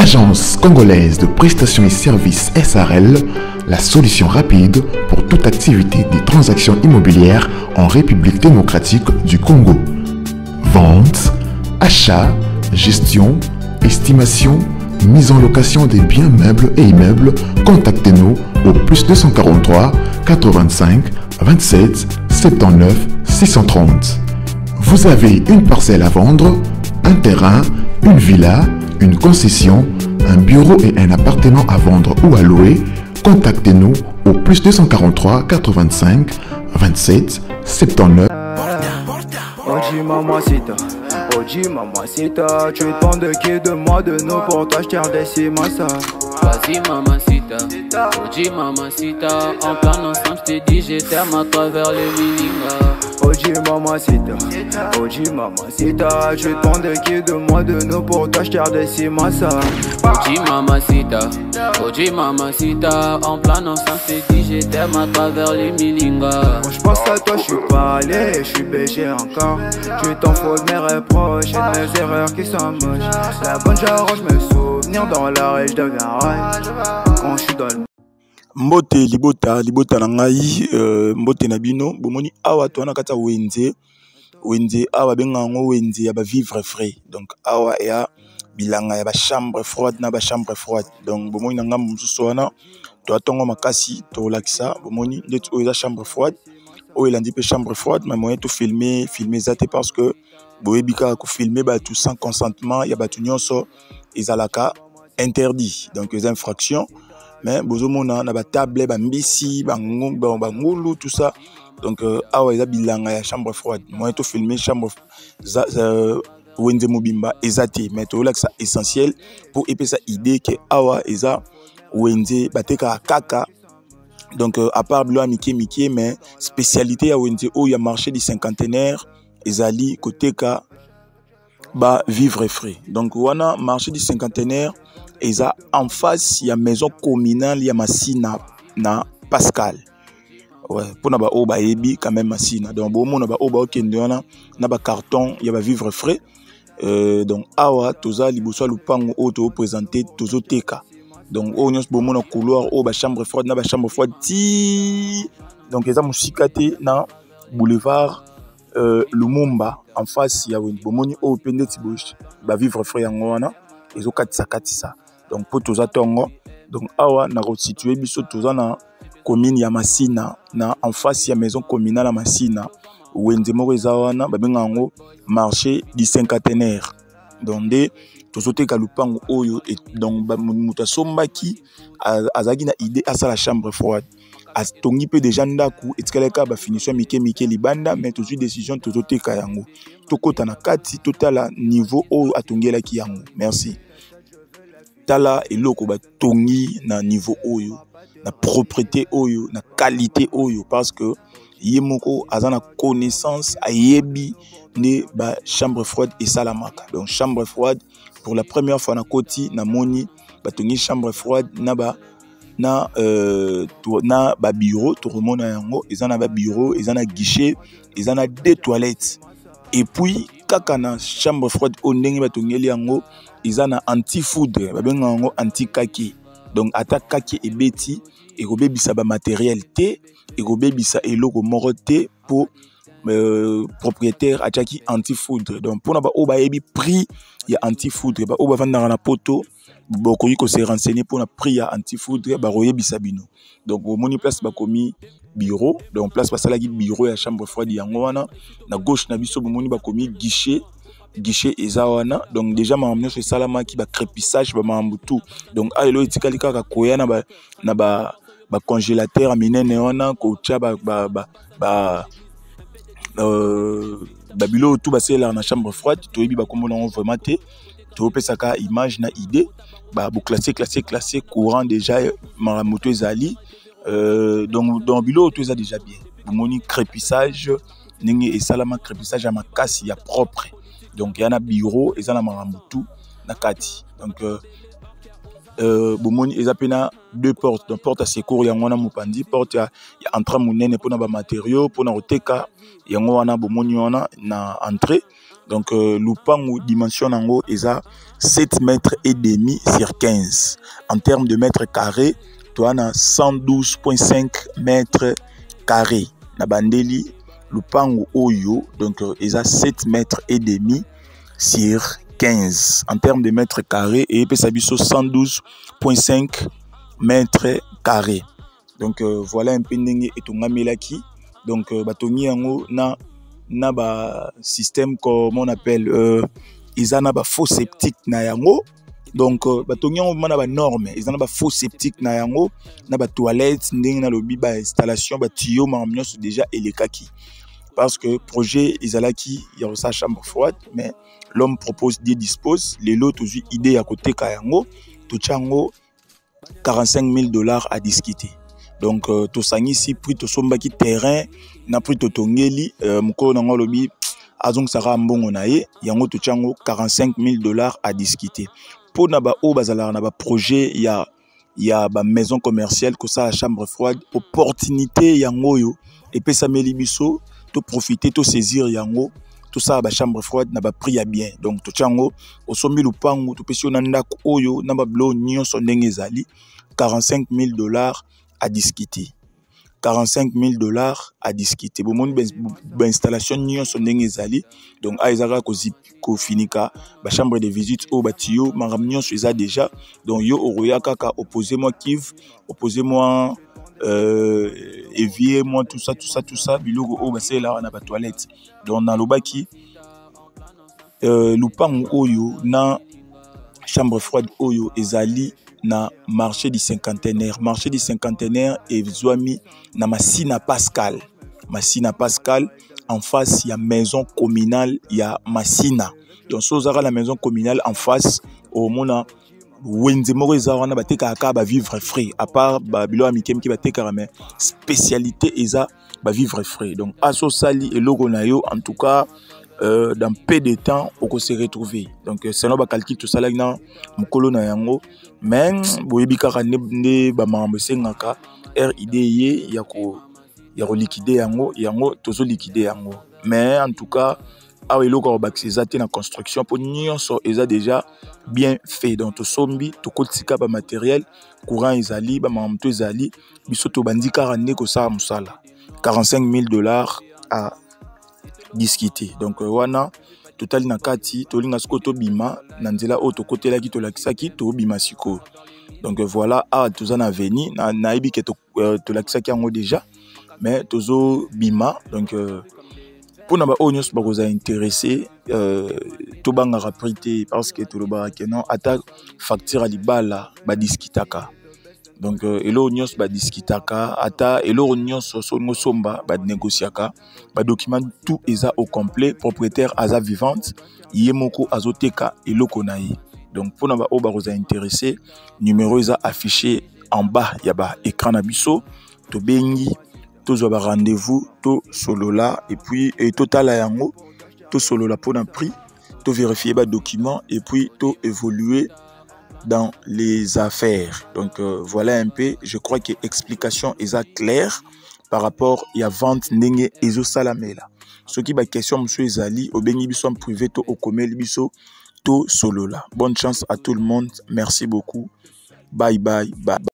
Agence congolaise de prestations et services SARL, la solution rapide pour toute activité des transactions immobilières en République démocratique du Congo. Vente, achat, gestion, estimation, mise en location des biens meubles et immeubles, contactez-nous au +243 85 27 79 630. Vous avez une parcelle à vendre, un terrain, une villa, une concession, un bureau et un appartement à vendre ou à louer, contactez-nous au +243 85 27 79. Oji mamacita, Oji mamacita, tu demandes de qui, de moi, de nous, pour toi je t'ai massa. Vas-y mamacita, Oji mamacita, en plein ensemble je t'ai dit je t'aime à travers les Milinga. Oji mamacita, tu demandes de qui, de moi, de nous, pour toi je t'ai massa. Oji mamacita, en plein ensemble je t'ai dit je t'aime à travers les Milinga. Quand je pense à toi je suis pas allé, je suis péché encore. Tu t'en fous de mes reproches et de mes erreurs qui sont moches. La bonne j'arrange mes souvenirs dans la je deviens rage quand je suis dans le... Mbote libota na ngai mbote na bino bomoni awa to na kata wenze awa bengango wenze ya ba vivre frais, donc awa ya bilanga ya ba chambre froide na ba chambre froide, donc bomoni na ngam mususu wana to atongo makasi to lakisa bomoni ndet o eza chambre froide o elandi pe chambre froide mais moyen to filmer zate parce que boyebika ko filmer ba tout sans consentement ya ba tout nyonso ezalaka interdit, donc les infractions. Mais bozomona na ba table ba mbisi ba ngulu tout ça, donc awa eza bilanga ya chambre froide moyen to filmer chambre wenze mobimba ezate mais to là que ça essentiel pour epesa idée que awa eza wenze bateka kaka, donc à part blo miki mais spécialité ya wenze o ya marché du cinquantenaire ezali côté ka ba vivre frais, donc wana marché du cinquantenaire eza en face ya maison communale ya Masina na Pascal. Ouais, pour na ba o ba yebi quand même Masina, donc bon na ba o ba okende wana na ba carton ya ba vivre frais, donc awa toza liboso lupango o to présenter tozo teka, donc o nyos bon na couloir o ba chambre froide na ba chambre froide ti, donc eza musikate na boulevard Lumumba en face ya wen bomoni o pende ti bosh ba vivre frais yango wana ezo katisa. Donc pour tous atongo, donc awa na resituer biso toza na commune ya Masina na en face ya maison communale ya Masina wenze moko eza wana babengango marché du cinquantenaire, donc de tozoteka lupango oyo et donc muta sombaki azaki na idée à la chambre froide atongi pe déjà ndaku etikaleka ba finition mike libanda, mais toujours décision tozoteka yango tokota na kati totala niveau oyo atongelaki yango. Merci. Tala eloko ba tongi na niveau oyo na propriété oyo na qualité oyo, parce que yemoko azana connaissance ayebi ne ba chambre froide et salamaka, donc chambre froide pour la première fois na koti na moni ba tongi chambre froide na ba bureau to remona yango ezana ba bureau ezana guichet ezana deux toilettes, et puis kaka na chambre froide o ndenge ba tongeli yango izana anti-foudre, babenga yango anti-kaki, donc ata kaki ebeti ekobebisa ba matériel te ekobebisa eloko moko te pour propriétaire ataki anti-foudre, donc pour na ba o ba yebi prix ya anti-foudre ba o ba vanda na poto bokoyi ko se renseigner pour na prix ya anti-foudre ba royebisa bino, donc au moni place ba komi bureau, donc place basalaki bureau ya chambre froide yango wana na gauche na biso bomoni ba komi guichet ezawana, donc déjà mamamno se salama ki ba crépissage ba mambutu, donc aelo etikali kaka koya na ba congélateur minene wana ko tia ba bilo tout basela na chambre froide to yebi ba komona on vraiment te to pesaka image na idée ba bu classé courant déjà maramoto ezali, donc dans bilo tout ça déjà bien bomoni crépissage ningi esalama crépissage ya makasi ya propre, donc il y a un bureau et ça na marambutu na kati, donc bomoni ezapena deux portes, donc porte à secours yango wana mopandi, porte ya entrée munene pona ba matériaux pona oteka yango wana bomoni wana na entrée, Donc lupango dimension nango eza 7 mètres et demi sur 15. En termes de mètres carrés, tu as 112,5 mètres carrés. Na bandeli lupango oyo, donc eza 7 mètres et demi sur 15. En termes de mètres carrés, et puis ça biso 112,5 mètres carrés. Donc voilà un peu ndenge etongamelaki. Donc batongi yango na ba système comme on appelle ils en a ba faux septique na yango. Donc batongi yango na ba norme, ils en a ba faux septique na yango, na ba toilette ndenge na lobi ba installation ba tuyau mamnyos déjà elekaki. Parce que projet izalaki il y a sa chambre froide, mais l'homme propose Dieu dispose, les lots toujours idée à côté kayango, to chango $45,000 à discuter. Donc to sangi si prix to sombaki terrain na prix to tongeli mko nango lobi azong sara mbongo na ye yango to chango $45,000 à discuter. Pour na ba o bazala na ba projet ya ba maison commerciale ko ça la chambre froide, opportunité yango yo et puis ça meli biso to profiter to saisir yango tout ça ba chambre froide na ba prix ya bien. Donc to chango osombi lupango to pesi na ndako oyo na ba blo nyonso ndenge ezali $45,000 à discuter. $45,000 à discuter. Bon, mon installation nyonso ndenge ezali. Donc aizaka ko finika ba chambre de visite au batio mangam nyonso eza déjà. Donc yo oroya kaka opposez-moi Kiv, opposez-moi évier moi tout ça biloko o basela na ba toilette. Donc na lobaki lupango oyo na chambre froide oyo ezali na marché du cinquantenaire. Marché du cinquantenaire et Zouami na Massina Pascal. Massina Pascal en face il y a maison communale, il y a Massina. Donc sozara la maison communale en face au mona wenze moko eza wana bateka ka ba vivre frais à part ba bilo amikem ki bateka mais spécialité eza ba vivre frais. Donc aso sali et logo na yo en tout cas dans peu de temps on peut se retrouver. Donc c'est no ba calcul tout ça là na mukolo na yango mais boyebi kaka ne ba mambo sengaka RIDE ya ko liquider yango tozo liquider yango. Mais en tout cas awa eloko bakisa te na construction pour nyonso eza déjà bien fait. Donc to sombi to kotika ba matériel courant ezali ba mamto ezali biso to bandika rande ko sa musala $45,000 à discuter. Donc wana total na kati to linga skoto bima na nzela o to kotela ki to lakisaki to bima siko. Donc voilà a tozana veni na ibi ke to lakisaki yango déjà mais tozo bima. Donc pour na ba onyos ba koza intéressé to banga raprité parce que to lo ba kenon ata facture libala ba discutaka. Donc elo nyos ba discutaka ata elo nyos so ngosomba ba négociaka ba document tout eza au complet, propriétaire aza vivante yemoko azoteka eloko na ye. Donc pour na ba o ba koza intéressé numéro eza affiché en bas ya ba écran na biso to bengi to zo ba rendez-vous to solola et puis total à yango to solola pour un prix to vérifier ba document et puis to évoluer dans les affaires. Donc voilà un peu, je crois que explication est claire par rapport à vente ndenge ezo salamela. Ce qui ba question monsieur ezali au bengi biso en privé to au komeli biso to solola. Bonne chance à tout le monde. Merci beaucoup. Bye bye bye.